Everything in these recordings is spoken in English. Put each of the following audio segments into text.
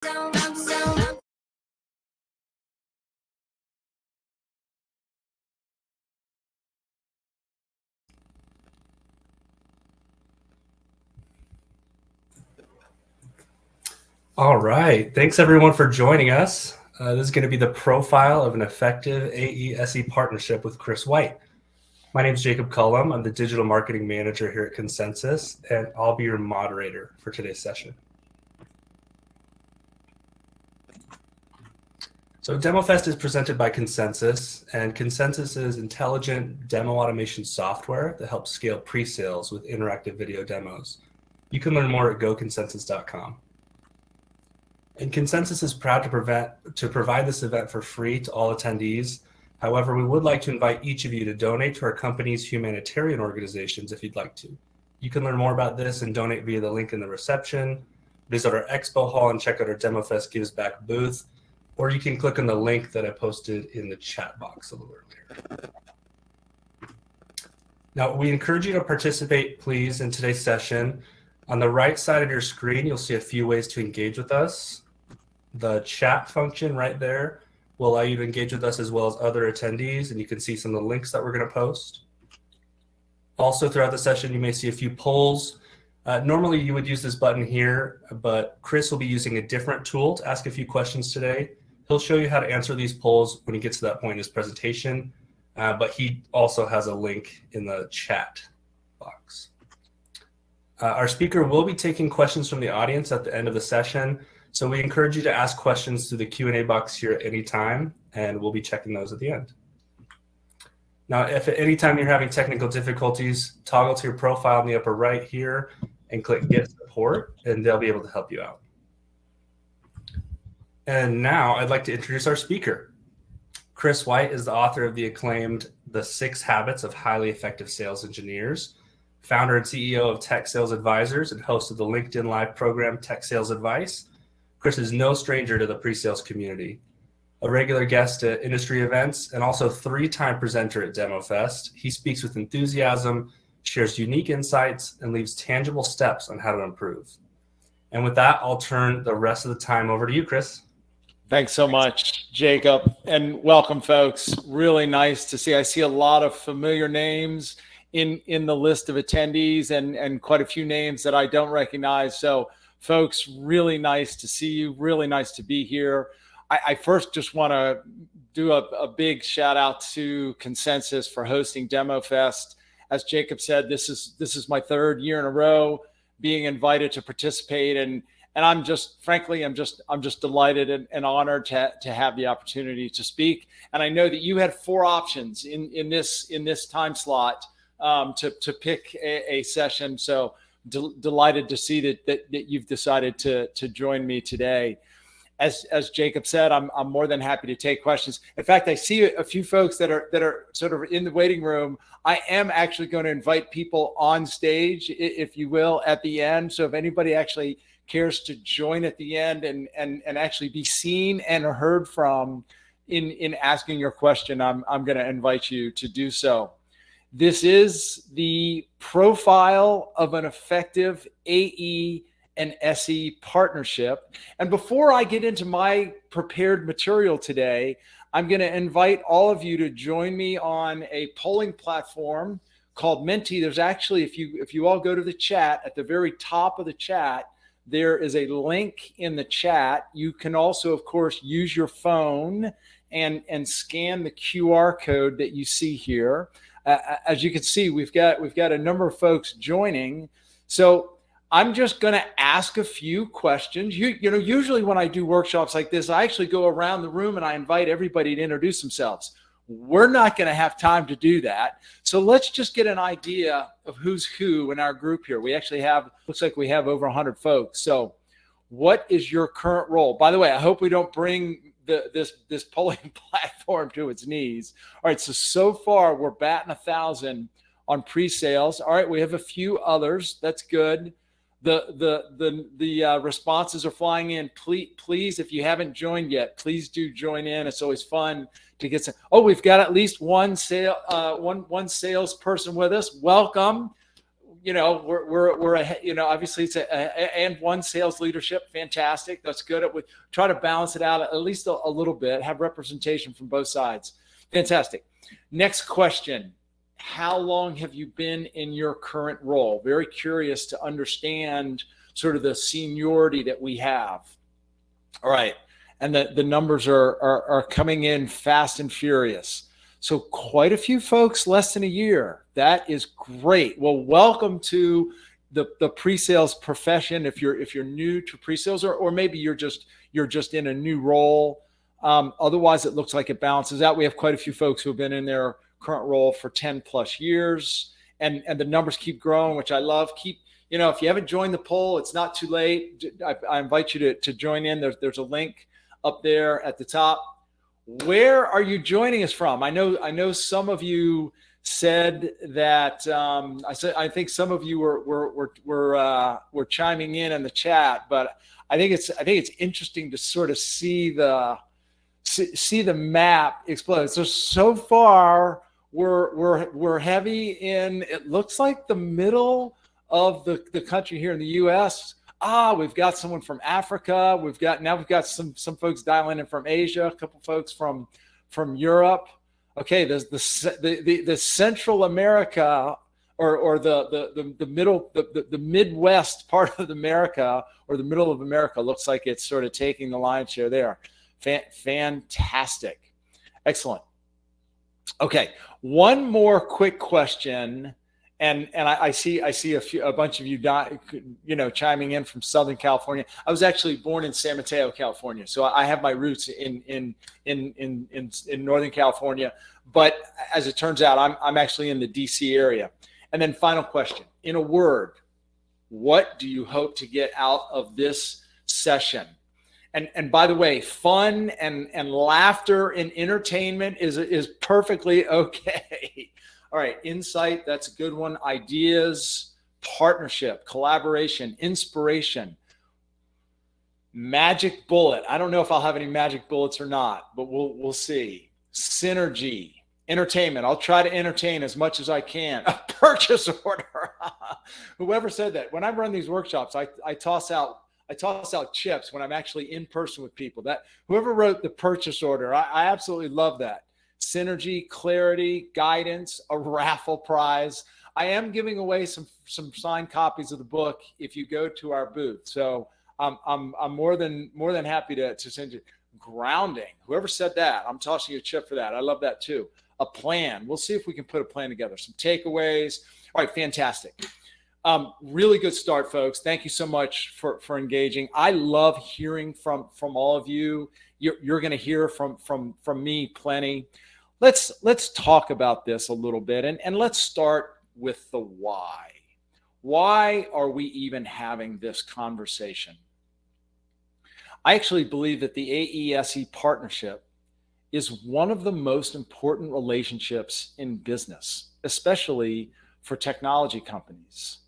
All right. Thanks, everyone, for joining us. This is going to be the profile of an effective AE-SE partnership with Chris White. My name is Jacob Cullum. I'm the digital marketing manager here at Consensus, and I'll be your moderator for today's session. So DEMOFEST is presented by Consensus, and Consensus is intelligent demo automation software that helps scale pre-sales with interactive video demos. You can learn more at goconsensus.com. And Consensus is proud to provide this event for free to all attendees. However, we would like to invite each of you to donate to our company's humanitarian organizations if you'd like to. You can learn more about this and donate via the link in the reception, visit our expo hall and check out our DEMOFEST Gives Back booth, or you can click on the link that I posted in the chat box a little earlier. Now, we encourage you to participate, please, in today's session. On the right side of your screen, you'll see a few ways to engage with us. The chat function right there will allow you to engage with us as well as other attendees, and you can see some of the links that we're going to post. Also, throughout the session, you may see a few polls. Normally, you would use this button here, but Chris will be using a different tool to ask a few questions today. He'll show you how to answer these polls when he gets to that point in his presentation, but he also has a link in the chat box. Our speaker will be taking questions from the audience at the end of the session. So we encourage you to ask questions through the Q&A box here at any time, and we'll be checking those at the end. Now, if at any time you're having technical difficulties, toggle to your profile in the upper right here and click Get Support, and they'll be able to help you out. And now I'd like to introduce our speaker. Chris White is the author of the acclaimed The 6 Habits of Highly Effective Sales Engineers, founder and CEO of Tech Sales Advisors, and host of the LinkedIn Live program Tech Sales Advice. Chris is no stranger to the pre-sales community. A regular guest at industry events and also 3-time presenter at DEMOFEST, he speaks with enthusiasm, shares unique insights, and leaves tangible steps on how to improve. And with that, I'll turn the rest of the time over to you, Chris. Thanks so much, Jacob, and welcome, folks. Really nice to see. I see a lot of familiar names in the list of attendees and quite a few names that I don't recognize. So folks, really nice to see you. Really nice to be here. I first just want to do a big shout out to Consensus for hosting DEMOFEST. As Jacob said, this is my 3rd year in a row being invited to participate, and I'm just frankly I'm just delighted and honored to have the opportunity to speak. And I know that you had 4 options in this time slot to pick a session. So delighted to see that you've decided to join me today. As Jacob said, I'm more than happy to take questions. In fact, I see a few folks that are sort of in the waiting room. I am actually going to invite people on stage, if you will, at the end. So if anybody actually cares to join at the end and actually be seen and heard from in asking your question, I'm going to invite you to do so. This is the profile of an effective AE and SE partnership. And before I get into my prepared material today, I'm going to invite all of you to join me on a polling platform called Menti. There's actually, if you all go to the chat, at the very top of the chat, there is a link in the chat. You can also, of course, use your phone and scan the QR code that you see here. As you can see, we've got a number of folks joining. So I'm just going to ask a few questions. You know, usually when I do workshops like this, I actually go around the room and I invite everybody to introduce themselves. We're not going to have time to do that. So let's just get an idea of who's who in our group here. We actually have, looks like we have over 100 folks. So what is your current role? By the way, I hope we don't bring this polling platform to its knees. All right, so far we're batting 1,000 on pre-sales. All right, we have a few others. That's good. The responses are flying in. Please, if you haven't joined yet, please do join in. It's always fun to get some. Oh, we've got at least one salesperson with us. Welcome. obviously it's and one sales leadership. Fantastic. That's good. We try to balance it out at least a little bit, have representation from both sides. Fantastic. Next question. How long have you been in your current role? Very curious to understand sort of the seniority that we have. All right. And the numbers are coming in fast and furious. So quite a few folks less than a year. That is great. Well, welcome to the pre-sales profession. If you're new to pre-sales, or maybe you're just in a new role. Otherwise, it looks like it balances out. We have quite a few folks who have been in their current role for 10 plus years, and the numbers keep growing, which I love. If you haven't joined the poll, it's not too late. I invite you to join in. There's a link up there at the top. Where are you joining us from? I know some of you said that. I think some of you were chiming in the chat, but I think it's interesting to sort of see the map explode. So far we're heavy in, it looks like, the middle of the country here in the U.S. We've got someone from Africa. We've got some folks dialing in from Asia, a couple folks from Europe. Okay, there's the Central America or the middle, the Midwest part of America, or the middle of America, looks like it's sort of taking the lion's share there. Fantastic. Excellent. Okay, one more quick question. And I see a bunch of you chiming in from Southern California. I was actually born in San Mateo, California, so I have my roots in Northern California. But as it turns out, I'm actually in the DC area. And then final question: in a word, what do you hope to get out of this session? And by the way, fun and laughter and entertainment is perfectly okay. All right, insight, that's a good one. Ideas, partnership, collaboration, inspiration, magic bullet. I don't know if I'll have any magic bullets or not, but we'll see. Synergy, entertainment. I'll try to entertain as much as I can. A purchase order. Whoever said that? When I run these workshops, I toss out chips when I'm actually in person with people. That whoever wrote the purchase order, I absolutely love that. Synergy, clarity, guidance, a raffle prize. I am giving away some signed copies of the book if you go to our booth. So I'm more than happy to send you. Grounding. Whoever said that, I'm tossing you a chip for that. I love that too. A plan. We'll see if we can put a plan together. Some takeaways. All right, fantastic. Really good start, folks. Thank you so much for engaging. I love hearing from all of you. You're going to hear from me plenty. Let's talk about this a little bit, and let's start with the why. Why are we even having this conversation? I actually believe that the AESE partnership is one of the most important relationships in business, especially for technology companies.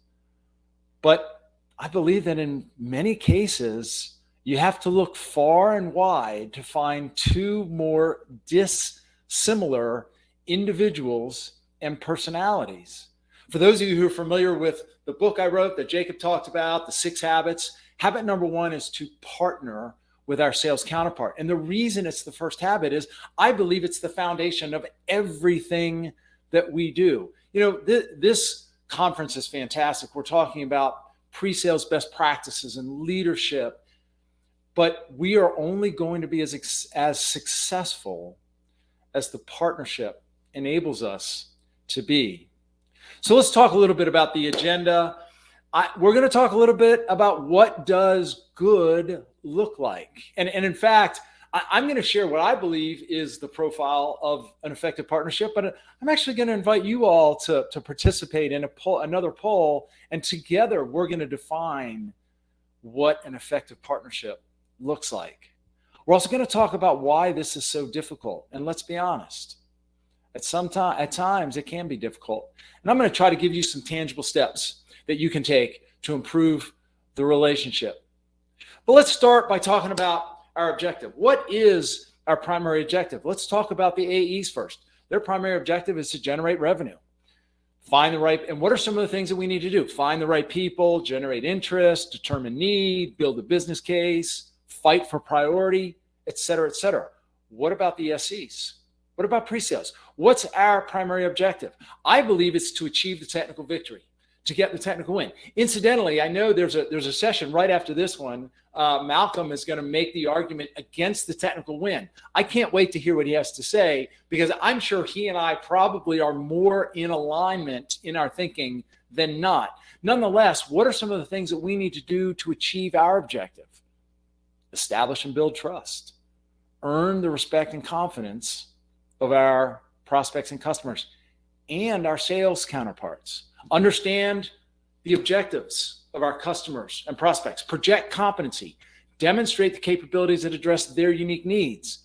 But I believe that in many cases, you have to look far and wide to find two more dissimilar individuals and personalities. For those of you who are familiar with the book I wrote that Jacob talked about, The 6 Habits, habit number 1 is to partner with our sales counterpart. And the reason it's the first habit is I believe it's the foundation of everything that we do. This conference is fantastic. We're talking about pre-sales best practices and leadership, but we are only going to be as successful as the partnership enables us to be. So let's talk a little bit about the agenda. We're going to talk a little bit about what does good look like. And in fact, I'm going to share what I believe is the profile of an effective partnership, but I'm actually going to invite you all to participate in another poll, and together we're going to define what an effective partnership looks like. We're also going to talk about why this is so difficult. And let's be honest, at times it can be difficult. And I'm going to try to give you some tangible steps that you can take to improve the relationship. But let's start by talking about our objective. What is our primary objective? Let's talk about the AEs first. Their primary objective is to generate revenue. Find the right, and what are some of the things that we need to do? Find the right people, generate interest, determine need, build a business case, fight for priority, et cetera, et cetera. What about the SEs? What about pre-sales? What's our primary objective? I believe it's to achieve the technical victory, to get the technical win. Incidentally, I know there's a session right after this one. Malcolm is going to make the argument against the technical win. I can't wait to hear what he has to say, because I'm sure he and I probably are more in alignment in our thinking than not. Nonetheless, what are some of the things that we need to do to achieve our objective? Establish and build trust. Earn the respect and confidence of our prospects and customers and our sales counterparts. Understand the objectives of our customers and prospects. Project competency. Demonstrate the capabilities that address their unique needs.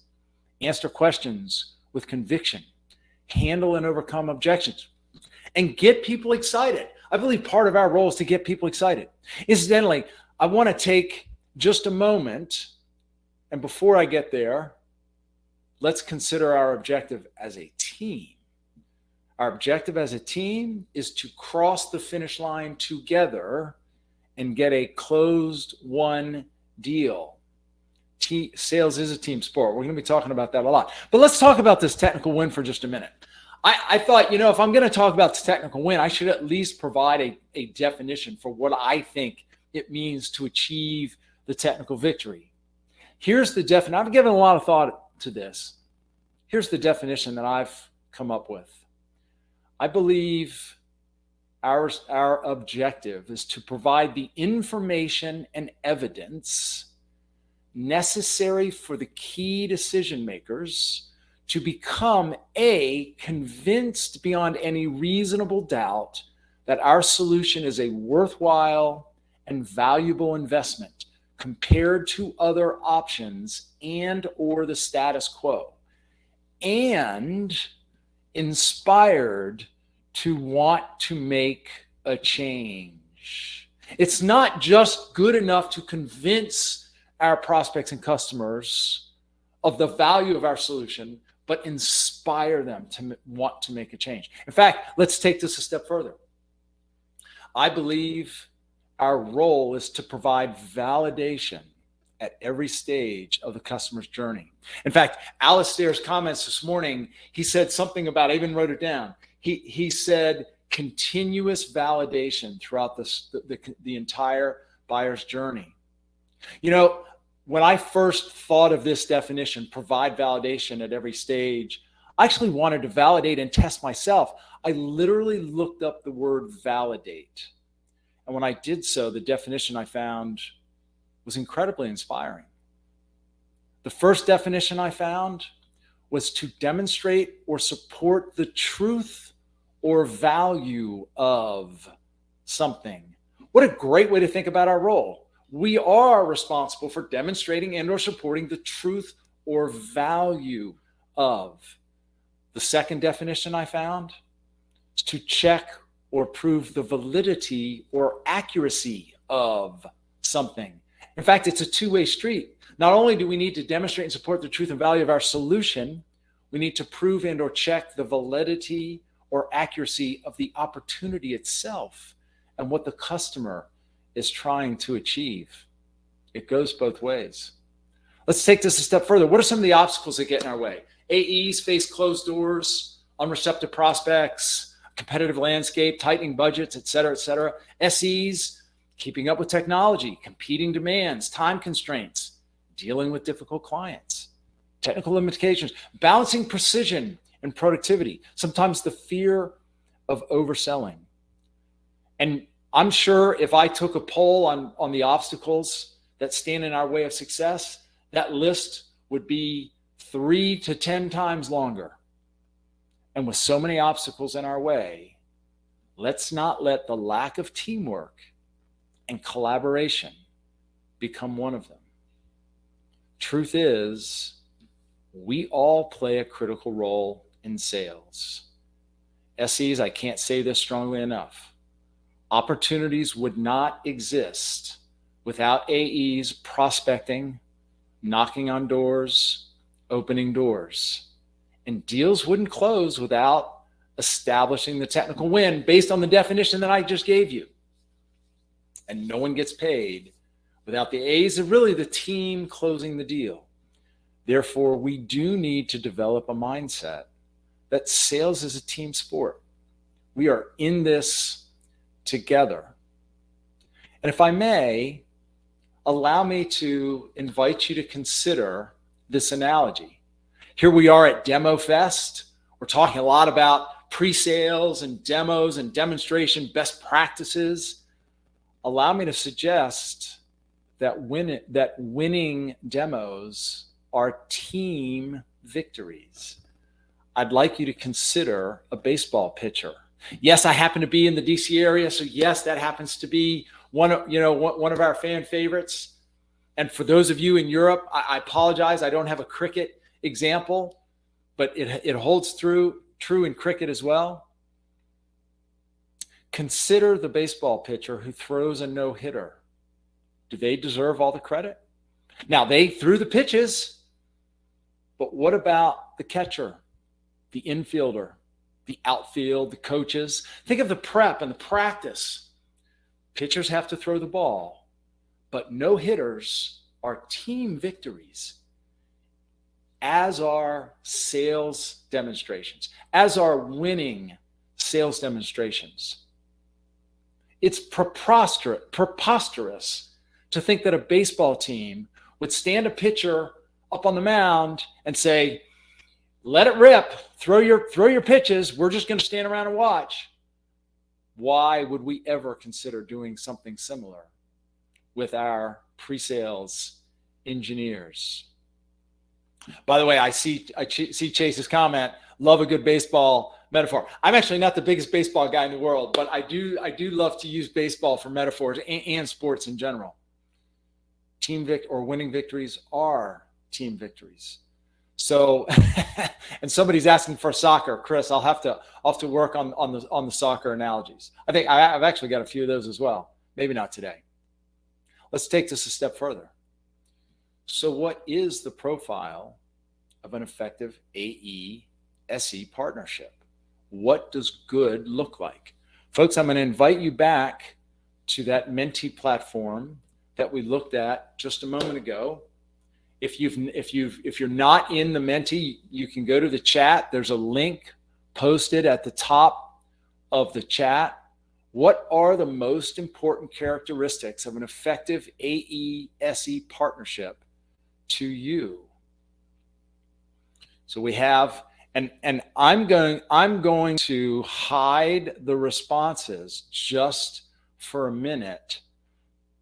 Answer questions with conviction. Handle and overcome objections. And get people excited. I believe part of our role is to get people excited. Incidentally, I want to take just a moment, and before I get there, let's consider our objective as a team. Our objective as a team is to cross the finish line together and get a closed-won deal. Sales is a team sport. We're going to be talking about that a lot. But let's talk about this technical win for just a minute. I thought, if I'm going to talk about the technical win, I should at least provide a definition for what I think it means to achieve the technical victory. Here's the definition. I've given a lot of thought to this. Here's the definition that I've come up with. I believe our objective is to provide the information and evidence necessary for the key decision makers to become convinced beyond any reasonable doubt that our solution is a worthwhile and valuable investment compared to other options and or the status quo, and inspired to want to make a change. It's not just good enough to convince our prospects and customers of the value of our solution, but inspire them to want to make a change. In fact, let's take this a step further. I believe our role is to provide validation at every stage of the customer's journey. In fact, Alistair's comments this morning, he said something about, I even wrote it down. He said continuous validation throughout the entire buyer's journey. When I first thought of this definition, provide validation at every stage, I actually wanted to validate and test myself. I literally looked up the word validate. And when I did so, the definition I found was incredibly inspiring. The first definition I found was to demonstrate or support the truth or value of something. What a great way to think about our role. We are responsible for demonstrating and or supporting the truth or value of. The second definition I found is to check or prove the validity or accuracy of something. In fact, it's a two-way street. Not only do we need to demonstrate and support the truth and value of our solution, we need to prove and or check the validity or accuracy of the opportunity itself and what the customer is trying to achieve. It goes both ways. Let's take this a step further. What are some of the obstacles that get in our way? AEs face closed doors, unreceptive prospects, competitive landscape, tightening budgets, et cetera, et cetera. SEs, keeping up with technology, competing demands, time constraints, dealing with difficult clients, technical limitations, balancing precision and productivity, sometimes the fear of overselling. And I'm sure if I took a poll on the obstacles that stand in our way of success, that list would be 3 to 10 times longer. And with so many obstacles in our way, let's not let the lack of teamwork and collaboration become one of them. Truth is, we all play a critical role in sales. SEs, I can't say this strongly enough. Opportunities would not exist without AEs prospecting, knocking on doors, opening doors. And deals wouldn't close without establishing the technical win based on the definition that I just gave you. And no one gets paid without the A's of really the team closing the deal. Therefore, we do need to develop a mindset that sales is a team sport. We are in this together. And if I may, allow me to invite you to consider this analogy. Here we are at DEMOFEST. We're talking a lot about pre-sales and demos and demonstration best practices. Allow me to suggest that winning demos are team victories. I'd like you to consider a baseball pitcher. Yes, I happen to be in the DC area, so yes, that happens to be one of our fan favorites. And for those of you in Europe, I apologize, I don't have a cricket example, but it holds true in cricket as well. Consider the baseball pitcher who throws a no-hitter. Do they deserve all the credit? Now, they threw the pitches, but what about the catcher, the infielder, the outfield, the coaches? Think of the prep and the practice. Pitchers have to throw the ball, but no-hitters are team victories, as are sales demonstrations, as are winning sales demonstrations. It's preposterous to think that a baseball team would stand a pitcher up on the mound and say, let it rip, throw your pitches, we're just going to stand around and watch. Why would we ever consider doing something similar with our pre-sales engineers? By the way, I see Chase's comment, love a good baseball metaphor. I'm actually not the biggest baseball guy in the world, but I do love to use baseball for metaphors and sports in general. Winning victories are team victories. So, and somebody's asking for soccer, Chris. I'll have to work on the soccer analogies. I think I've actually got a few of those as well. Maybe not today. Let's take this a step further. So, what is the profile of an effective AE-SE partnership? What does good look like? Folks, I'm going to invite you back to that Menti platform that we looked at just a moment ago. If you're not in the Menti, you can go to the chat. There's a link posted at the top of the chat. What are the most important characteristics of an effective AE-SE partnership to you? So we have, and I'm going to hide the responses just for a minute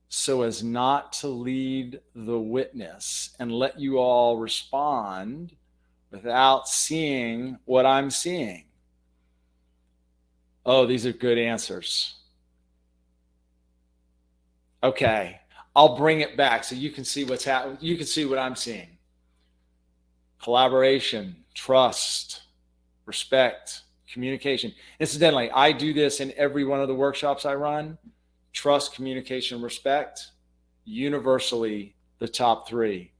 so as not to lead the witness and let you all respond without seeing what I'm seeing. Oh, these are good answers. Okay, I'll bring it back so you can see what's happening. You can see what I'm seeing. Collaboration, trust, respect, communication. Incidentally, I do this in every one of the workshops I run. Trust, communication, respect, universally the top three.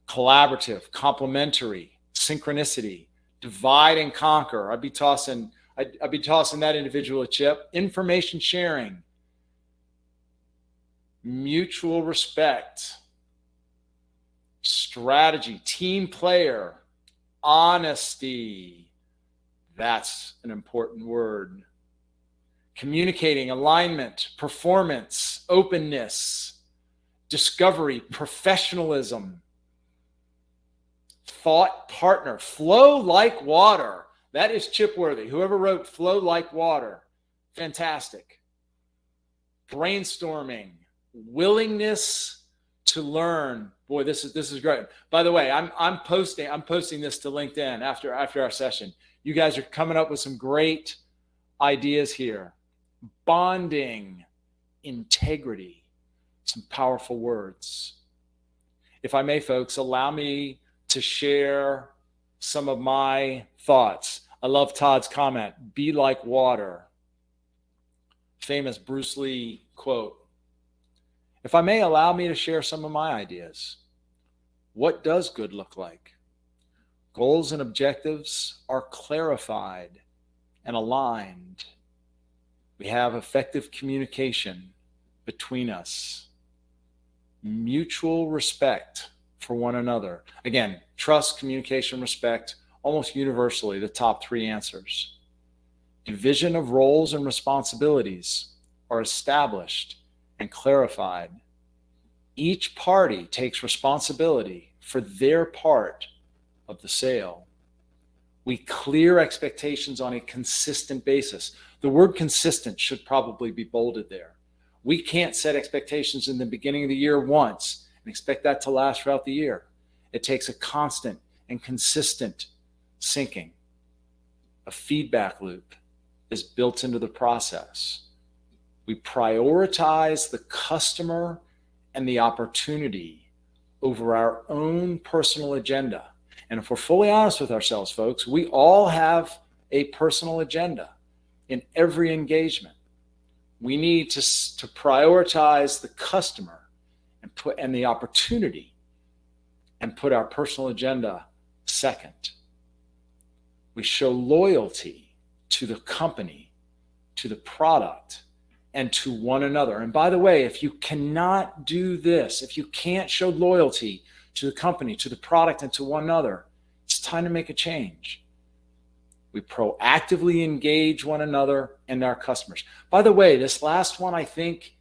Collaborative, complementary, synchronicity, divide and conquer. I'd be tossing that individual a chip. Information sharing, mutual respect, strategy, team player, honesty. That's an important word. Communicating, alignment, performance, openness, discovery, professionalism, thought partner, flow like water. That is Chipworthy. Whoever wrote flow like water, fantastic. Brainstorming, willingness to learn. Boy, this is great. By the way, I'm posting this to LinkedIn after our session. You guys are coming up with some great ideas here. Bonding, integrity, some powerful words. If I may, folks, allow me to share some of my thoughts. I love Todd's comment, be like water. Famous Bruce Lee quote. If I may, allow me to share some of my ideas. What does good look like? Goals and objectives are clarified and aligned. We have effective communication between us, mutual respect for one another. Again, trust, communication, respect, almost universally the top three answers. Division of roles and responsibilities are established and clarified. Each party takes responsibility for their part of the sale. We clear expectations on a consistent basis. The word consistent should probably be bolded there. We can't set expectations in the beginning of the year once and expect that to last throughout the year. It takes a constant and consistent syncing. A feedback loop is built into the process. We prioritize the customer and the opportunity over our own personal agenda. And if we're fully honest with ourselves, folks, we all have a personal agenda in every engagement. We need to prioritize the customer and the opportunity and put our personal agenda second. We show loyalty to the company, to the product, and to one another. And by the way, if you cannot do this, if you can't show loyalty to the company, to the product, and to one another, it's time to make a change. We proactively engage one another and our customers. By the way, this last one, I think,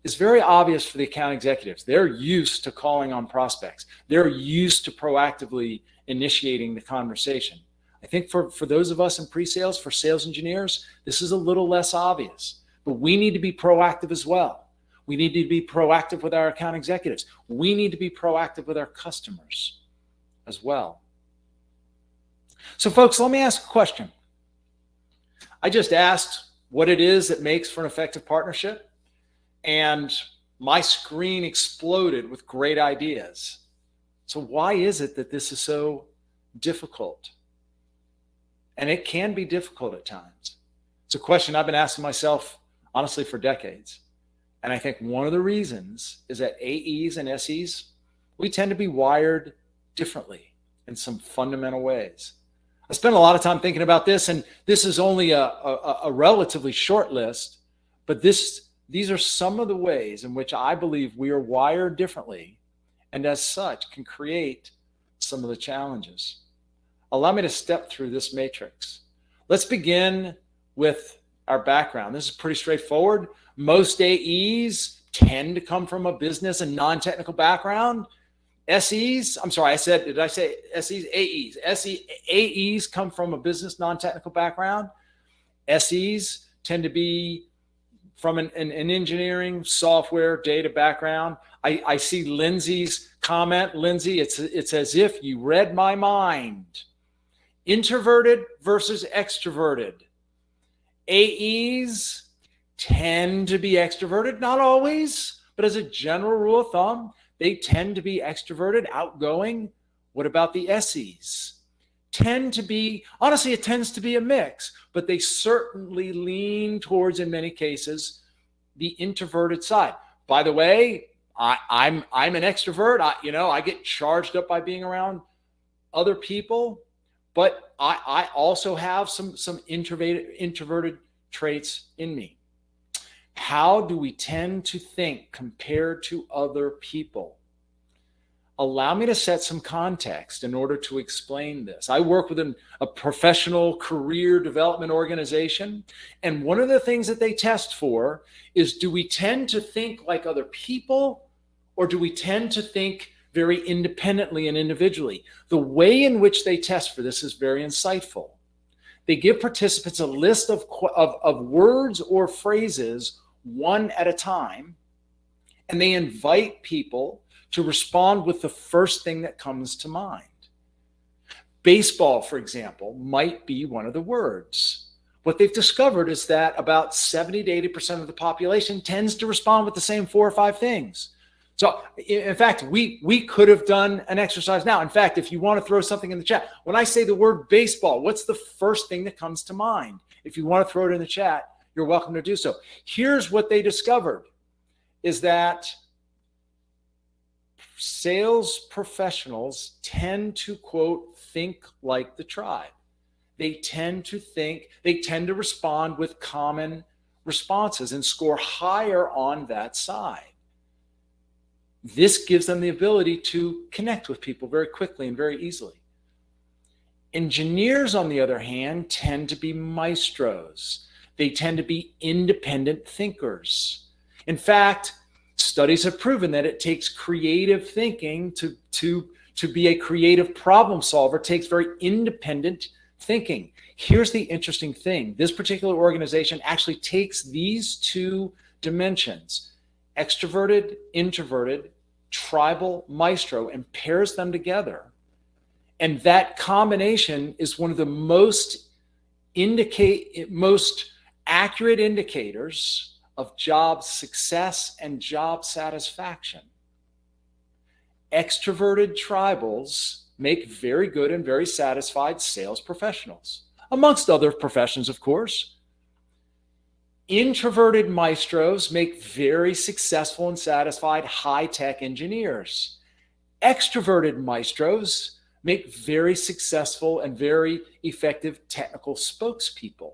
is very obvious for the account executives. They're used to calling on prospects. They're used to proactively initiating the conversation. I think for those of us in pre-sales, for sales engineers, this is a little less obvious. But we need to be proactive as well. We need to be proactive with our account executives. We need to be proactive with our customers as well. So folks, let me ask a question. I just asked what it is that makes for an effective partnership, and my screen exploded with great ideas. So why is it that this is so difficult? And it can be difficult at times. It's a question I've been asking myself, honestly, for decades. And I think one of the reasons is that AEs and SEs, we tend to be wired differently in some fundamental ways. I spent a lot of time thinking about this, and this is only a relatively short list, but these are some of the ways in which I believe we are wired differently, and as such can create some of the challenges. Allow me to step through this matrix. Let's begin with our background. This is pretty straightforward. Most AEs tend to come from a business and non-technical background. SEs, I'm sorry, did I say SEs? AEs. AEs come from a business non-technical background. SEs tend to be from an engineering, software, data background. I see Lindsay's comment. Lindsay, it's as if you read my mind. Introverted versus extroverted. AEs tend to be extroverted, not always, but as a general rule of thumb, they tend to be extroverted, outgoing. What about the SEs? Tend to be, honestly, it tends to be a mix, but they certainly lean towards, in many cases, the introverted side. By the way, I'm an extrovert. I get charged up by being around other people, but I also have some introverted traits in me. How do we tend to think compared to other people? Allow me to set some context in order to explain this. I work with a professional career development organization, and one of the things that they test for is, do we tend to think like other people, or do we tend to think very independently and individually? The way in which they test for this is very insightful. They give participants a list of words or phrases one at a time, and they invite people to respond with the first thing that comes to mind. Baseball, for example, might be one of the words. What they've discovered is that about 70 to 80% of the population tends to respond with the same 4 or 5 things. So in fact, we could have done an exercise now. In fact, if you want to throw something in the chat, when I say the word baseball, what's the first thing that comes to mind? If you want to throw it in the chat, you're welcome to do so. Here's what they discovered, is that sales professionals tend to, quote, think like the tribe. they tend to respond with common responses and score higher on that side. This gives them the ability to connect with people very quickly and very easily. Engineers, on the other hand, tend to be maestros. They tend to be independent thinkers. In fact, studies have proven that it takes creative thinking to be a creative problem solver. It takes very independent thinking. Here's the interesting thing. This particular organization actually takes these two dimensions, extroverted, introverted, tribal, maestro, and pairs them together. And that combination is one of the most accurate indicators of job success and job satisfaction. Extroverted tribals make very good and very satisfied sales professionals, amongst other professions, of course. Introverted maestros make very successful and satisfied high-tech engineers. Extroverted maestros make very successful and very effective technical spokespeople.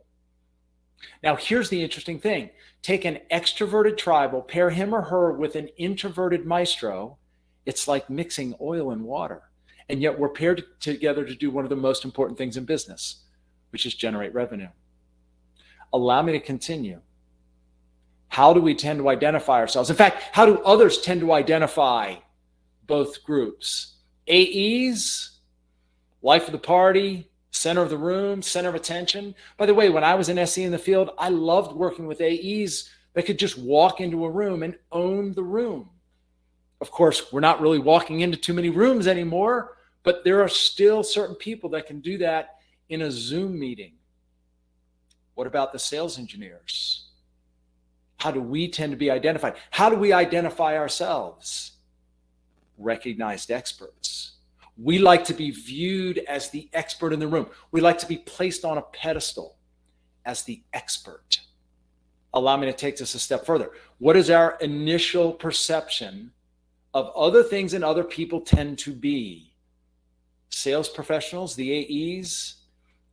Now, here's the interesting thing. Take an extroverted tribal, pair him or her with an introverted maestro. It's like mixing oil and water. And yet we're paired together to do one of the most important things in business, which is generate revenue. Allow me to continue. How do we tend to identify ourselves? In fact, how do others tend to identify both groups? AEs, life of the party, center of the room, center of attention. By the way, when I was an SE in the field, I loved working with AEs that could just walk into a room and own the room. Of course, we're not really walking into too many rooms anymore, but there are still certain people that can do that in a Zoom meeting. What about the sales engineers? How do we tend to be identified? How do we identify ourselves? Recognized experts. We like to be viewed as the expert in the room. We like to be placed on a pedestal as the expert. Allow me to take this a step further. What is our initial perception of other things and other people tend to be? Sales professionals, the AEs,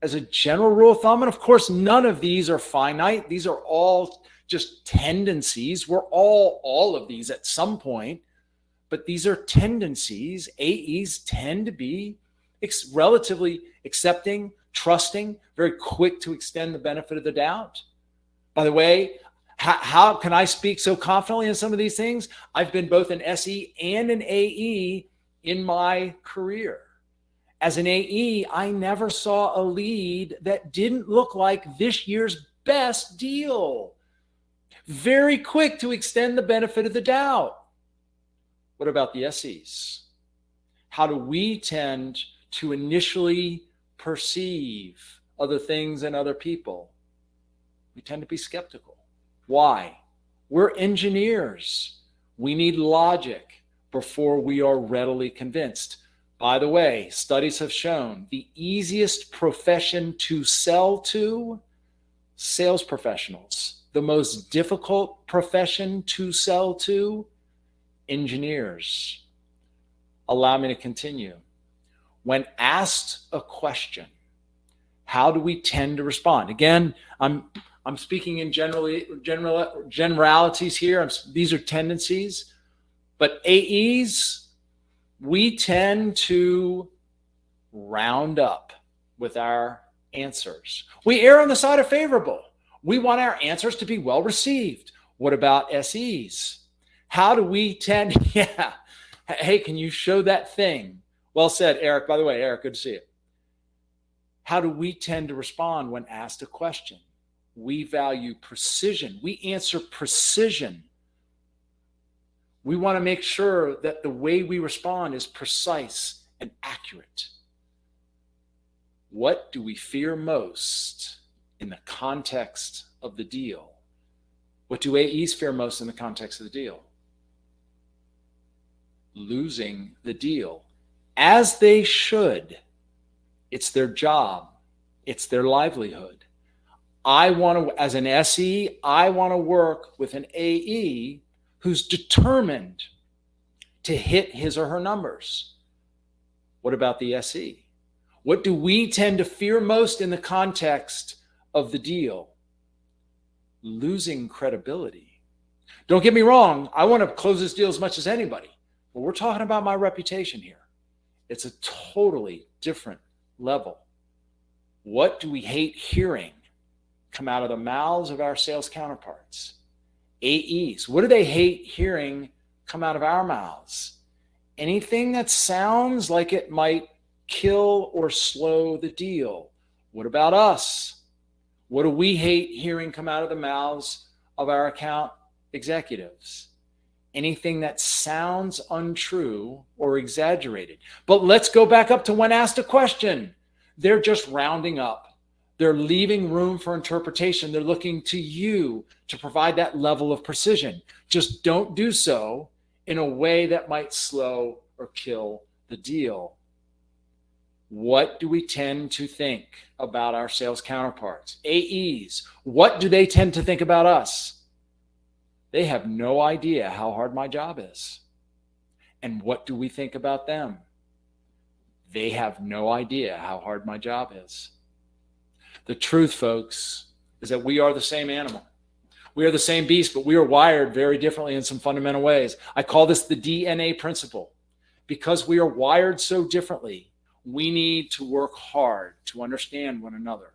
as a general rule of thumb, and of course, none of these are finite. These are all just tendencies. We're all of these at some point, but these are tendencies. AEs tend to be relatively accepting, trusting, very quick to extend the benefit of the doubt. By the way, how can I speak so confidently in some of these things? I've been both an SE and an AE in my career. As an AE, I never saw a lead that didn't look like this year's best deal. Very quick to extend the benefit of the doubt. What about the SEs? How do we tend to initially perceive other things and other people? We tend to be skeptical. Why? We're engineers. We need logic before we are readily convinced. By the way, studies have shown the easiest profession to sell to, sales professionals. The most difficult profession to sell to, engineers. Allow me to continue. When asked a question, how do we tend to respond? Again, I'm speaking in generalities here. These are tendencies, but AEs, we tend to round up with our answers. We err on the side of favorable. We want our answers to be well received. What about SEs? How do we tend? Yeah. Hey, can you show that thing? Well said, Eric. By the way, Eric, good to see you. How do we tend to respond when asked a question? We value precision. We answer precision. We want to make sure that the way we respond is precise and accurate. What do we fear most in the context of the deal? What do AEs fear most in the context of the deal? Losing the deal, as they should. It's their job. It's their livelihood. As an SE, I want to work with an AE who's determined to hit his or her numbers. What about the SE? What do we tend to fear most in the context of the deal? Losing credibility. Don't get me wrong. I want to close this deal as much as anybody, but we're talking about my reputation here. It's a totally different level. What do we hate hearing come out of the mouths of our sales counterparts? AEs. What do they hate hearing come out of our mouths? Anything that sounds like it might kill or slow the deal. What about us? What do we hate hearing come out of the mouths of our account executives? Anything that sounds untrue or exaggerated. But let's go back up to when asked a question. They're just rounding up. They're leaving room for interpretation. They're looking to you to provide that level of precision. Just don't do so in a way that might slow or kill the deal. What do we tend to think about our sales counterparts? AEs, what do they tend to think about us? They have no idea how hard my job is. And what do we think about them? They have no idea how hard my job is. The truth, folks, is that we are the same animal. We are the same beast, but we are wired very differently in some fundamental ways. I call this the DNA principle. Because we are wired so differently, we need to work hard to understand one another.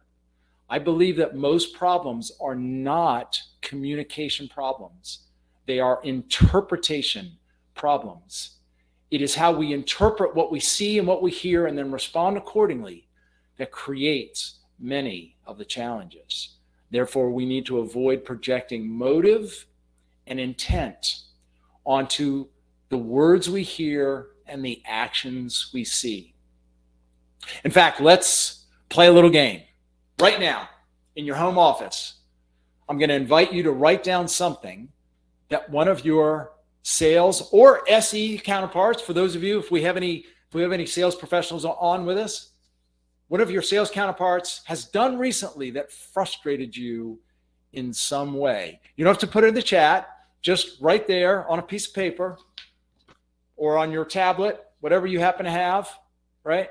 I believe that most problems are not communication problems. They are interpretation problems. It is how we interpret what we see and what we hear and then respond accordingly that creates many of the challenges. Therefore, we need to avoid projecting motive and intent onto the words we hear and the actions we see. In fact, let's play a little game. Right now, in your home office, I'm going to invite you to write down something that one of your sales or SE counterparts, for those of you, if we have any sales professionals on with us, one of your sales counterparts has done recently that frustrated you in some way. You don't have to put it in the chat, just right there on a piece of paper or on your tablet, whatever you happen to have, right?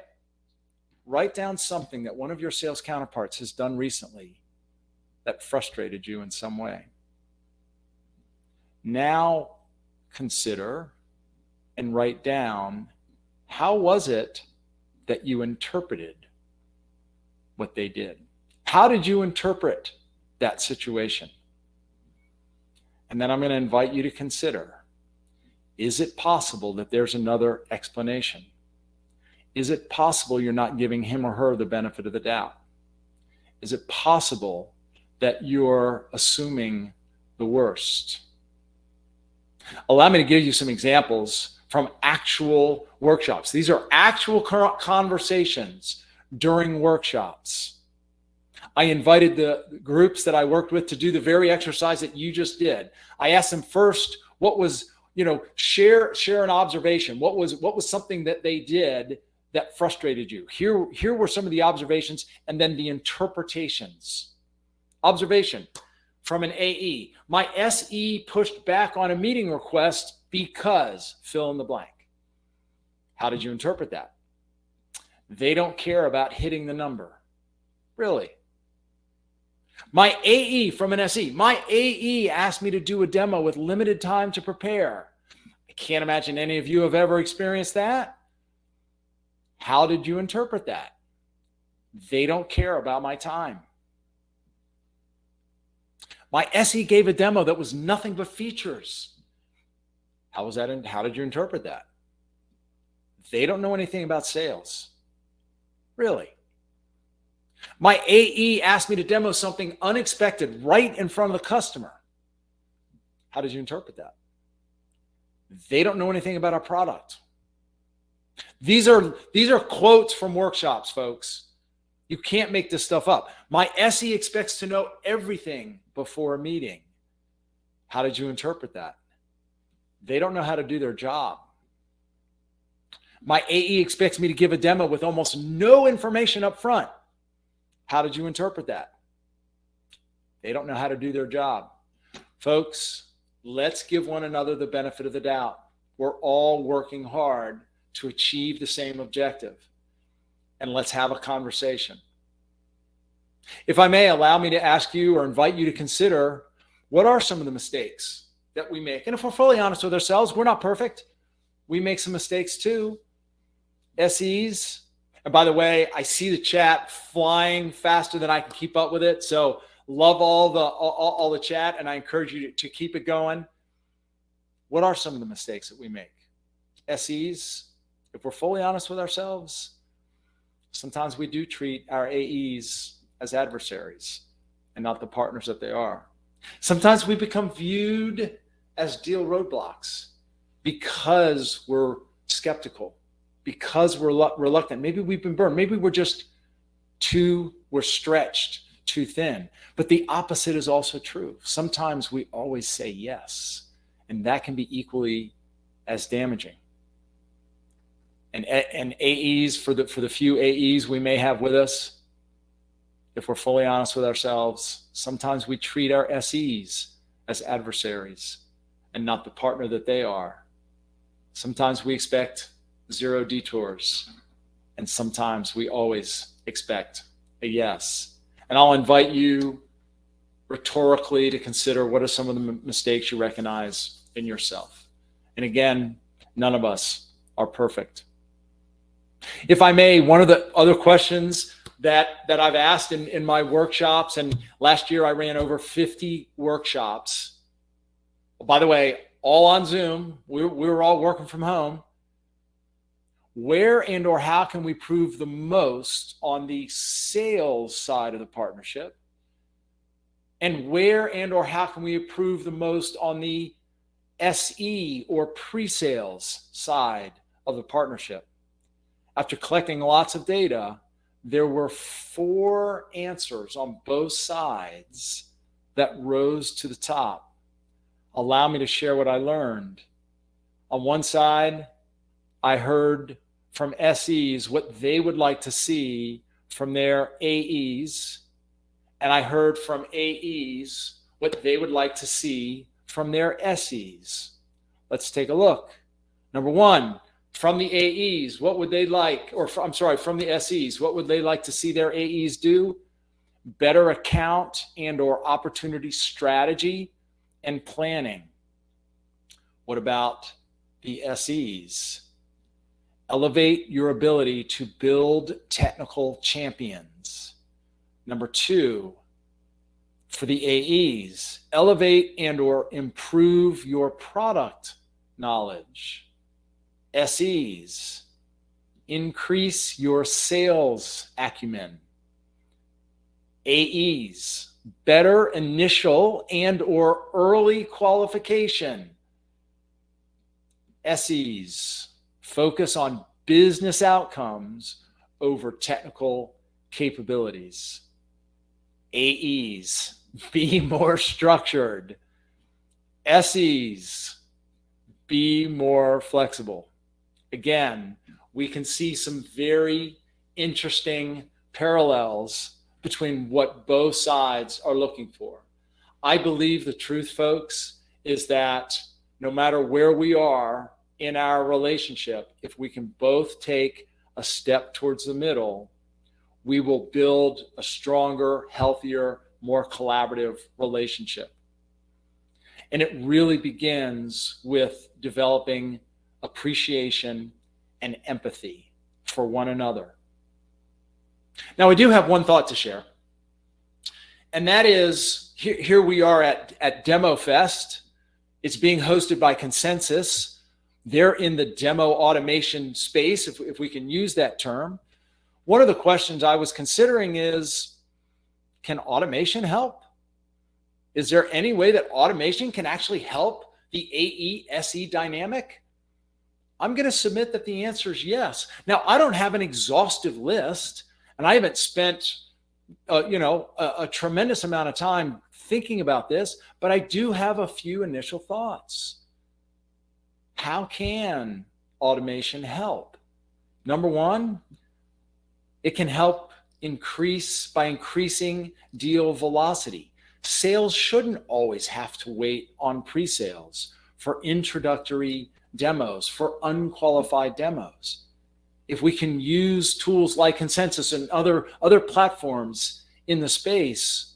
Write down something that one of your sales counterparts has done recently that frustrated you in some way. Now consider and write down, how was it that you interpreted what they did? How did you interpret that situation? And then I'm going to invite you to consider, is it possible that there's another explanation? Is it possible you're not giving him or her the benefit of the doubt? Is it possible that you're assuming the worst? Allow me to give you some examples from actual workshops. These are actual conversations during workshops. I invited the groups that I worked with to do the very exercise that you just did. I asked them first, what was, share an observation. What was something that they did that frustrated you? Here were some of the observations and then the interpretations. Observation from an AE. My SE pushed back on a meeting request because fill in the blank. How did you interpret that? They don't care about hitting the number. Really? My AE from an SE. My AE asked me to do a demo with limited time to prepare. I can't imagine any of you have ever experienced that. How did you interpret that? They don't care about my time. My SE gave a demo that was nothing but features. How was that? How did you interpret that? They don't know anything about sales. Really? My AE asked me to demo something unexpected right in front of the customer. How did you interpret that? They don't know anything about our product. These are quotes from workshops, folks. You can't make this stuff up. My SE expects to know everything before a meeting. How did you interpret that? They don't know how to do their job. My AE expects me to give a demo with almost no information up front. How did you interpret that? They don't know how to do their job. Folks, let's give one another the benefit of the doubt. We're all working hard to achieve the same objective. and let's have a conversation. If I may, allow me to ask you or invite you to consider, what are some of the mistakes that we make? And if we're fully honest with ourselves, we're not perfect. We make some mistakes too. SEs. And by the way, I see the chat flying faster than I can keep up with it. So love all the chat, and I encourage you to keep it going. What are some of the mistakes that we make? SEs, if we're fully honest with ourselves, sometimes we do treat our AEs as adversaries and not the partners that they are. Sometimes we become viewed as deal roadblocks because we're skeptical, because we're reluctant. Maybe we've been burned. Maybe we're stretched too thin. But the opposite is also true. Sometimes we always say yes, and that can be equally as damaging. And AEs, for the few AEs we may have with us, if we're fully honest with ourselves, sometimes we treat our SEs as adversaries and not the partner that they are. Sometimes we expect 0 detours, and sometimes we always expect a yes. And I'll invite you rhetorically to consider, what are some of the mistakes you recognize in yourself? And again, none of us are perfect. If I may, one of the other questions that I've asked in my workshops, and last year I ran over 50 workshops. By the way, all on Zoom. We were all working from home. Where and or how can we prove the most on the sales side of the partnership? And where and or how can we improve the most on the SE or pre-sales side of the partnership? After collecting lots of data, there were 4 answers on both sides that rose to the top. Allow me to share what I learned. On one side, I heard from SEs what they would like to see from their AEs, and I heard from AEs what they would like to see from their SEs. Let's take a look. Number 1, from the AEs, what would they like, from the SEs, what would they like to see their AEs do? Better account and or opportunity strategy and planning. What about the SEs? Elevate your ability to build technical champions. Number 2, for the AEs, elevate and or improve your product knowledge. SEs, increase your sales acumen. AEs, better initial and or early qualification. SEs, focus on business outcomes over technical capabilities. AEs, be more structured. SEs, be more flexible. Again, we can see some very interesting parallels between what both sides are looking for. I believe the truth, folks, is that no matter where we are in our relationship, if we can both take a step towards the middle, we will build a stronger, healthier, more collaborative relationship. And it really begins with developing appreciation and empathy for one another. Now, we do have one thought to share, and that is, here we are at DEMOFEST. It's being hosted by Consensus. They're in the demo automation space, if we can use that term. One of the questions I was considering is, can automation help? Is there any way that automation can actually help the AE-SE dynamic? I'm going to submit that the answer is yes. Now, I don't have an exhaustive list, and I haven't spent a tremendous amount of time thinking about this, but I do have a few initial thoughts. How can automation help? Number 1, it can help by increasing deal velocity. Sales shouldn't always have to wait on pre-sales for introductory demos, for unqualified demos. if we can use tools like Consensus and other platforms in the space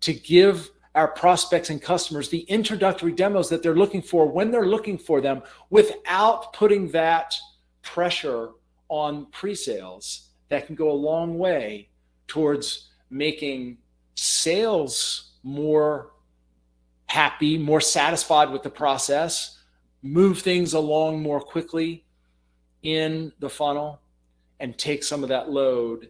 to give our prospects and customers the introductory demos that they're looking for when they're looking for them, without putting that pressure on pre-sales, that can go a long way towards making sales more happy, more satisfied with the process, move things along more quickly in the funnel, and take some of that load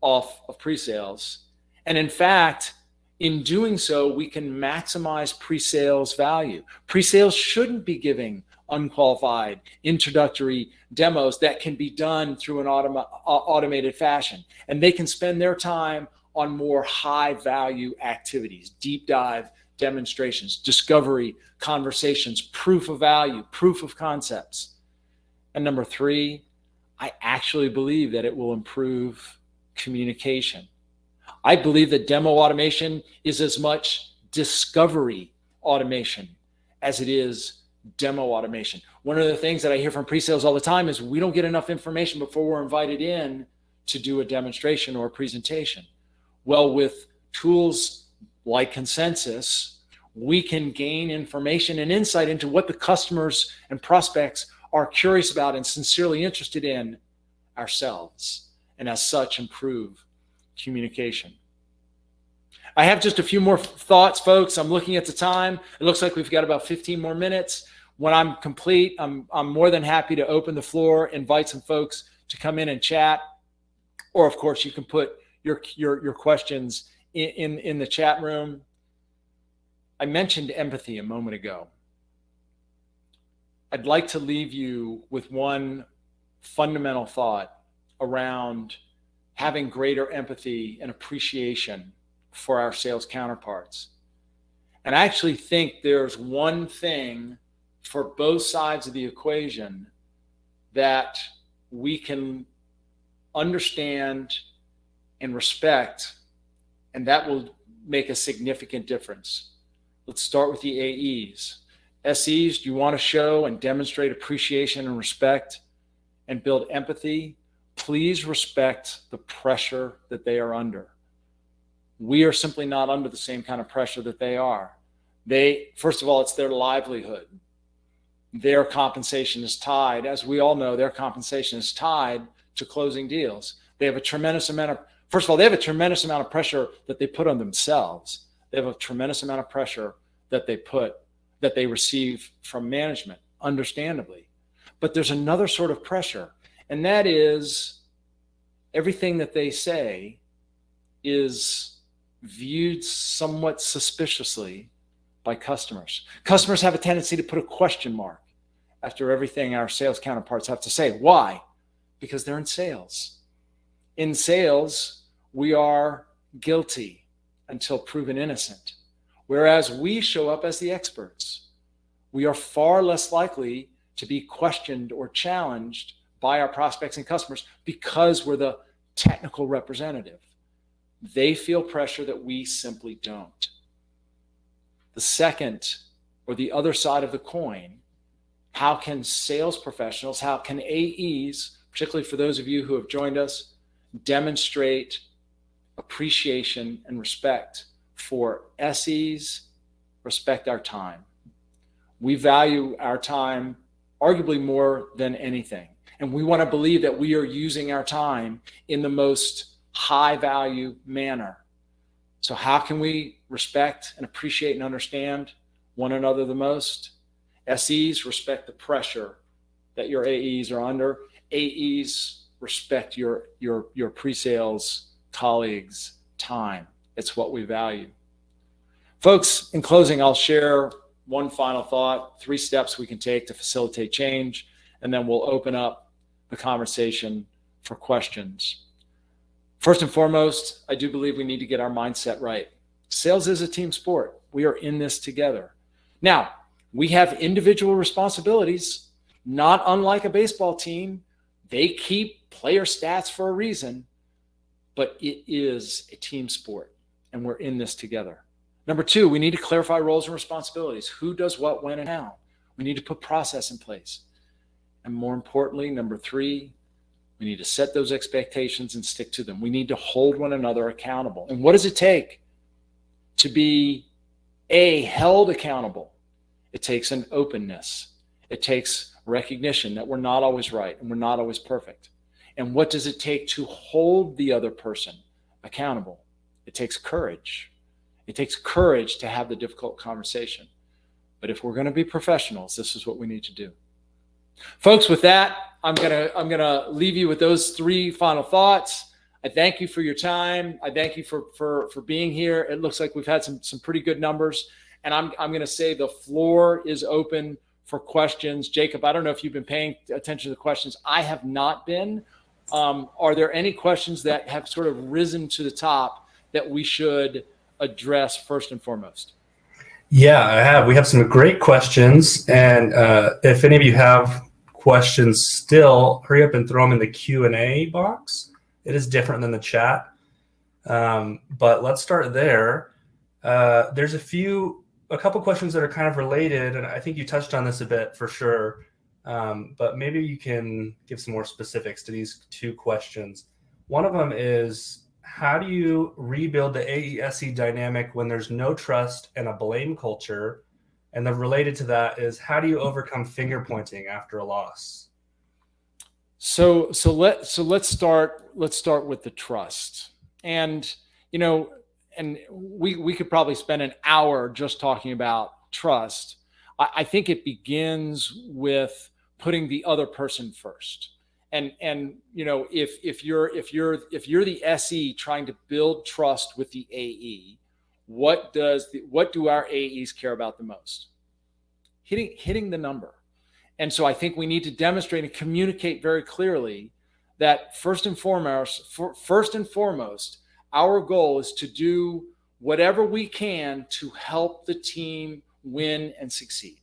off of pre-sales. And in fact, in doing so, we can maximize pre-sales value. Pre-sales shouldn't be giving unqualified introductory demos that can be done through an automated fashion. And they can spend their time on more high value activities, deep dive demonstrations, discovery conversations, proof of value, proof of concepts. And number 3, I actually believe that it will improve communication. I believe that demo automation is as much discovery automation as it is demo automation. One of the things that I hear from pre-sales all the time is we don't get enough information before we're invited in to do a demonstration or a presentation. Well, with tools like Consensus, we can gain information and insight into what the customers and prospects are curious about and sincerely interested in ourselves, and as such improve communication. I have just a few more thoughts, folks. I'm looking at the time. It looks like we've got about 15 more minutes. When I'm complete, I'm more than happy to open the floor, invite some folks to come in and chat. Or of course, you can put your questions in the chat room. I mentioned empathy a moment ago. I'd like to leave you with one fundamental thought around having greater empathy and appreciation for our sales counterparts. And I actually think there's one thing for both sides of the equation that we can understand and respect, and that will make a significant difference. Let's start with the AEs. SEs, do you want to show and demonstrate appreciation and respect and build empathy? Please respect the pressure that they are under. We are simply not under the same kind of pressure that they are. First of all, it's their livelihood. Their compensation is tied, as we all know, their compensation is tied to closing deals. They have a tremendous amount of pressure that they put on themselves. They have a tremendous amount of pressure that they receive from management, understandably. But there's another sort of pressure, and that is everything that they say is viewed somewhat suspiciously by customers. Customers have a tendency to put a question mark after everything our sales counterparts have to say. Why? Because they're in sales. In sales, we are guilty until proven innocent. Whereas we show up as the experts. We are far less likely to be questioned or challenged by our prospects and customers because we're the technical representative. They feel pressure that we simply don't. The second, or the other side of the coin, how can sales professionals, how can AEs, particularly for those of you who have joined us, demonstrate appreciation and respect for SEs? Respect our time. We value our time arguably more than anything. And we want to believe that we are using our time in the most high value manner. So how can we respect and appreciate and understand one another the most? SEs, respect the pressure that your AEs are under. AEs, respect your pre-sales colleagues' time. It's what we value. Folks, in closing, I'll share one final thought, 3 steps we can take to facilitate change, and then we'll open up the conversation for questions. First and foremost, I do believe we need to get our mindset right. Sales is a team sport. We are in this together. Now, we have individual responsibilities, not unlike a baseball team. They keep player stats for a reason, but it is a team sport, and we're in this together. Number 2, we need to clarify roles and responsibilities. Who does what, when, and how? We need to put process in place. And more importantly, number 3, we We need to set those expectations and stick to them. We need to hold one another accountable. And what does it take to be held accountable? It takes an openness. It takes recognition that we're not always right and we're not always perfect. And what does it take to hold the other person accountable? It takes courage. It takes courage to have the difficult conversation. But if we're going to be professionals, this is what we need to do. Folks, with that, I'm gonna leave you with those 3 final thoughts. I thank you for your time. I thank you for being here. It looks like we've had some pretty good numbers, and I'm gonna say the floor is open for questions. Jacob, I don't know if you've been paying attention to the questions. I have not been. Are there any questions that have sort of risen to the top that we should address first and foremost? Yeah, I have. We have some great questions, and if any of you have questions still, hurry up and throw them in the Q&A box. It is different than the chat, but let's start there. There's a couple questions that are kind of related, and I think you touched on this a bit for sure, but maybe you can give some more specifics to these 2 questions. One of them is, how do you rebuild the AESE dynamic when there's no trust and a blame culture? And then related to that is, how do you overcome finger pointing after a loss? So let's start with the trust. And and we could probably spend an hour just talking about trust. I think it begins with putting the other person first. And if you're the SE trying to build trust with the AE, what do our AEs care about the most? Hitting the number. And so I think we need to demonstrate and communicate very clearly that first and foremost, our goal is to do whatever we can to help the team win and succeed.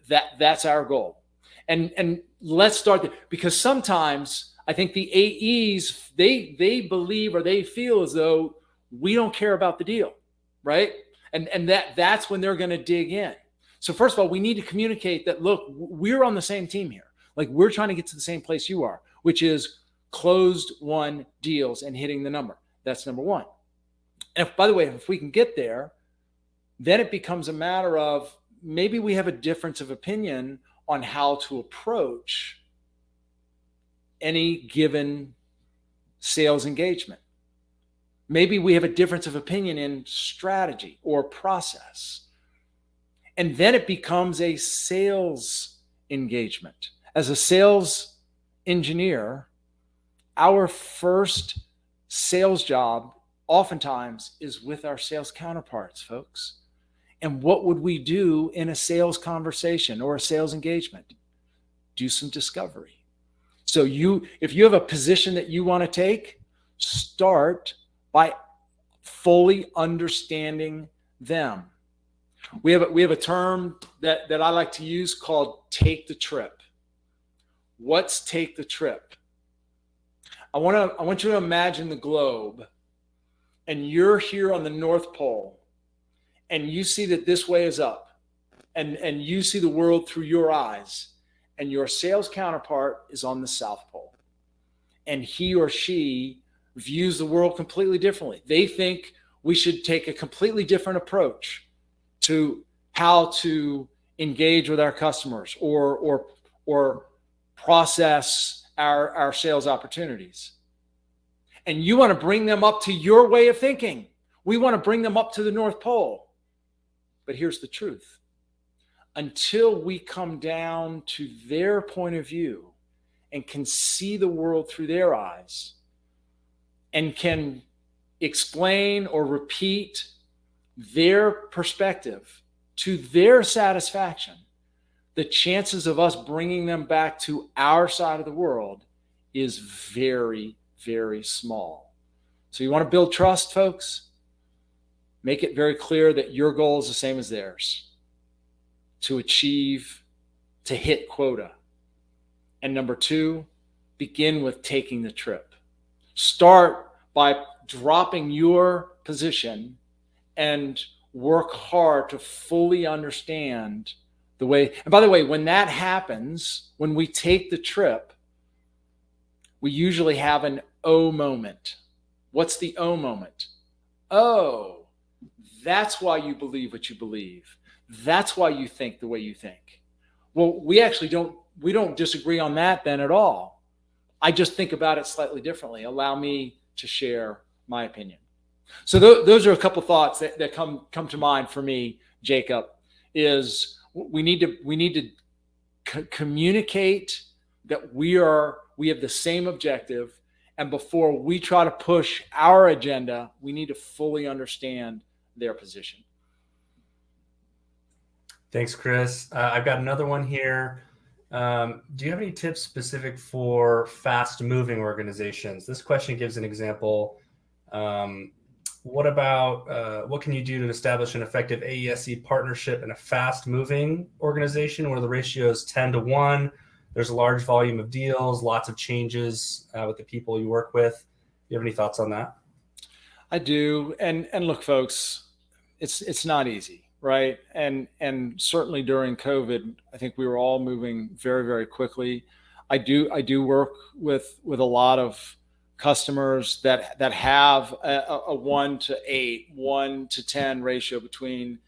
That's our goal. And let's start there, because sometimes I think the AEs, they believe or they feel as though we don't care about the deal, right? And that's when they're going to dig in. So first of all, we need to communicate that, look, we're on the same team here. Like, we're trying to get to the same place you are, which is closed won deals and hitting the number. That's number one. And by the way, if we can get there, then it becomes a matter of maybe we have a difference of opinion on how to approach any given sales engagement. Maybe we have a difference of opinion in strategy or process. And then it becomes a sales engagement. As a sales engineer, our first sales job oftentimes is with our sales counterparts, folks. And what would we do in a sales conversation or a sales engagement? Do some discovery. So if you have a position that you want to take, start by fully understanding them. We have a term that I like to use called take the trip. What's take the trip? I want you to imagine the globe, and you're here on the North Pole, and you see that this way is up, and you see the world through your eyes, and your sales counterpart is on the South Pole, and he or she views the world completely differently. They think we should take a completely different approach to how to engage with our customers or process our sales opportunities. And you want to bring them up to your way of thinking. We want to bring them up to the North Pole. But here's the truth. Until we come down to their point of view and can see the world through their eyes and can explain or repeat their perspective to their satisfaction, the chances of us bringing them back to our side of the world is very, very small. So you want to build trust, folks? Make it very clear that your goal is the same as theirs, to achieve, to hit quota. And number two, begin with taking the trip. Start by dropping your position and work hard to fully understand the way. And by the way, when that happens, when we take the trip, we usually have an oh moment. What's the oh moment? Oh, that's why you believe what you believe. That's why you think the way you think. Well, we don't disagree on that then at all. I just think about it slightly differently. Allow me to share my opinion. So those are a couple thoughts that come to mind for me, Jacob, is we need to communicate that we have the same objective. And before we try to push our agenda, we need to fully understand their position. Thanks, Chris. I've got another one here. Do you have any tips specific for fast-moving organizations? This question gives an example. What can you do to establish an effective AESE partnership in a fast-moving organization where the ratio is 10-1? There's a large volume of deals, lots of changes with the people you work with. Do you have any thoughts on that? I do. And look, folks, it's not easy, right? And certainly during COVID, I think we were all moving very, very quickly. I do work with a lot of customers that have a 1-to-8, 1-to-10 ratio between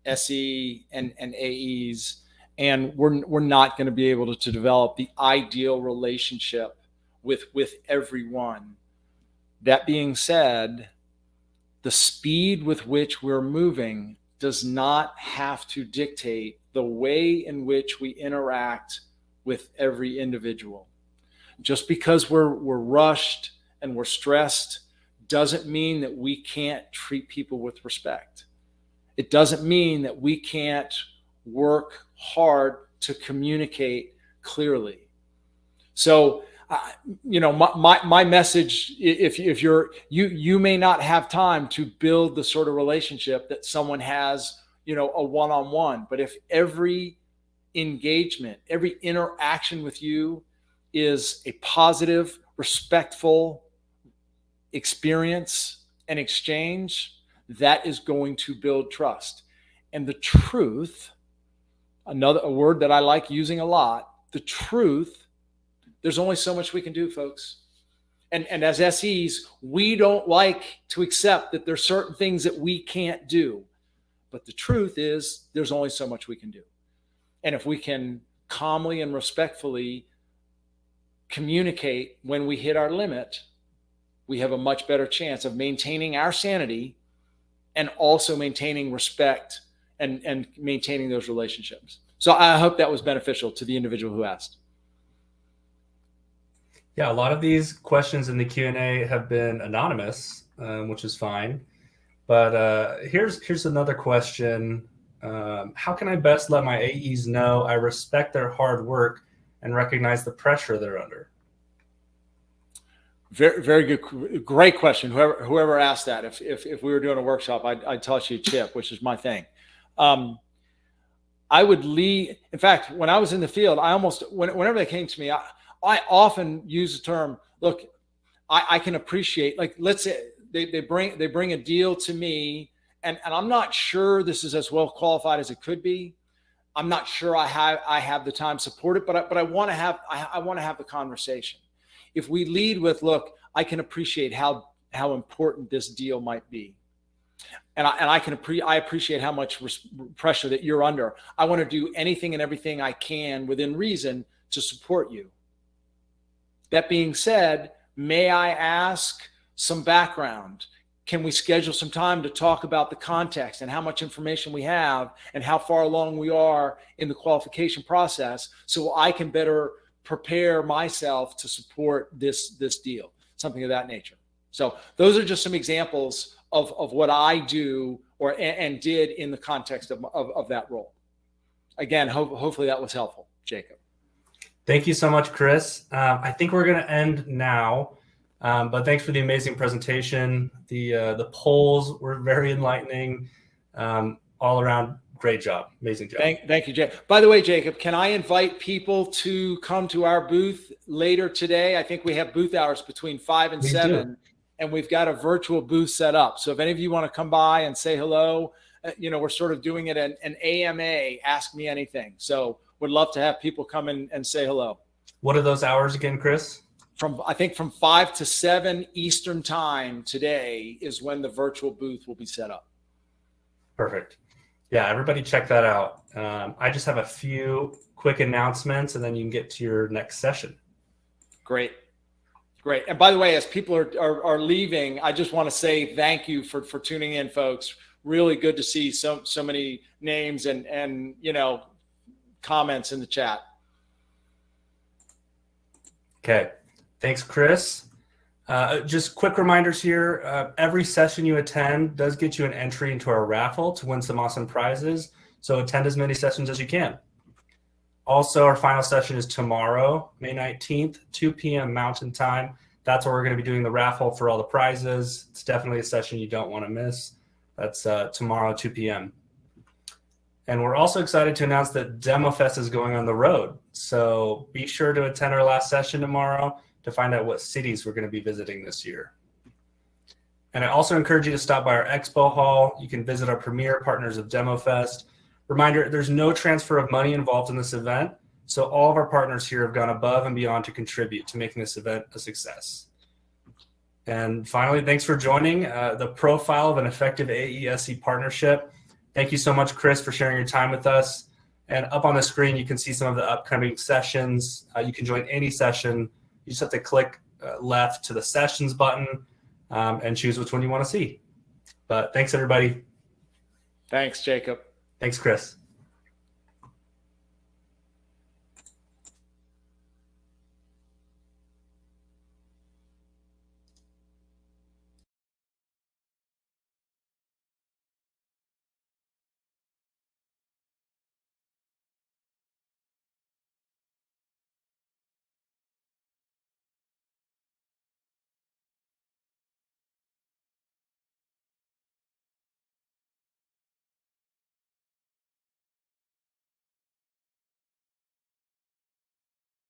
SE and AEs. And we're not going to be able to develop the ideal relationship with everyone. That being said, the speed with which we're moving does not have to dictate the way in which we interact with every individual. Just because we're rushed and we're stressed doesn't mean that we can't treat people with respect. It doesn't mean that we can't work hard to communicate clearly. So, my message, if you may not have time to build the sort of relationship that someone has, a one-on-one, but if every engagement, every interaction with you is a positive, respectful experience and exchange, that is going to build trust. And the truth, a word that I like using a lot, the truth, there's only so much we can do, folks. And as SEs, we don't like to accept that there's certain things that we can't do. But the truth is there's only so much we can do. And if we can calmly and respectfully communicate when we hit our limit, we have a much better chance of maintaining our sanity and also maintaining respect and maintaining those relationships. So I hope that was beneficial to the individual who asked. Yeah, a lot of these questions in the Q&A have been anonymous, which is fine. But here's another question. How can I best let my AEs know I respect their hard work and recognize the pressure they're under? Very, very good. Great question. Whoever asked that, if we were doing a workshop, I'd toss you a chip, which is my thing. I would lead. In fact, when I was in the field, whenever they came to me, I often use the term, look, I can appreciate, like, let's say they bring a deal to me and I'm not sure this is as well qualified as it could be. I'm not sure I have the time to support it, but I want to have the conversation. If we lead with, look, I can appreciate how important this deal might be. And I appreciate how much pressure that you're under. I want to do anything and everything I can within reason to support you. That being said, may I ask some background? Can we schedule some time to talk about the context and how much information we have and how far along we are in the qualification process so I can better prepare myself to support this deal, something of that nature. So those are just some examples of what I do and did in the context of that role. Again, hopefully that was helpful, Jacob. Thank you so much, Chris. I think we're going to end now, but thanks for the amazing presentation. The polls were very enlightening. All around, great job. Amazing job. Thank you, Jacob. By the way, Jacob, can I invite people to come to our booth later today? I think we have booth hours between 5 and 7, and we've got a virtual booth set up. So if any of you want to come by and say hello, we're sort of doing it an AMA, Ask Me Anything. So would love to have people come in and say hello. What are those hours again, Chris? I think from 5 to 7 Eastern time today is when the virtual booth will be set up. Perfect. Yeah, everybody check that out. I just have a few quick announcements, and then you can get to your next session. Great. And by the way, as people are leaving, I just want to say thank you for tuning in, folks. Really good to see so many names and comments in the chat. Okay. Thanks, Chris. Just quick reminders here. Every session you attend does get you an entry into our raffle to win some awesome prizes. So attend as many sessions as you can. Also, our final session is tomorrow, May 19th, 2 p.m. Mountain Time. That's where we're going to be doing the raffle for all the prizes. It's definitely a session you don't want to miss. That's tomorrow, 2 p.m. And we're also excited to announce that DEMOFEST is going on the road. So be sure to attend our last session tomorrow to find out what cities we're going to be visiting this year. And I also encourage you to stop by our expo hall. You can visit our premier partners of DEMOFEST. Reminder, there's no transfer of money involved in this event, so all of our partners here have gone above and beyond to contribute to making this event a success. And finally, thanks for joining the Profile of an Effective AESE Partnership. Thank you so much, Chris, for sharing your time with us. And up on the screen, you can see some of the upcoming sessions. You can join any session. You just have to click left to the sessions button and choose which one you want to see. But thanks, everybody. Thanks, Jacob. Thanks, Chris.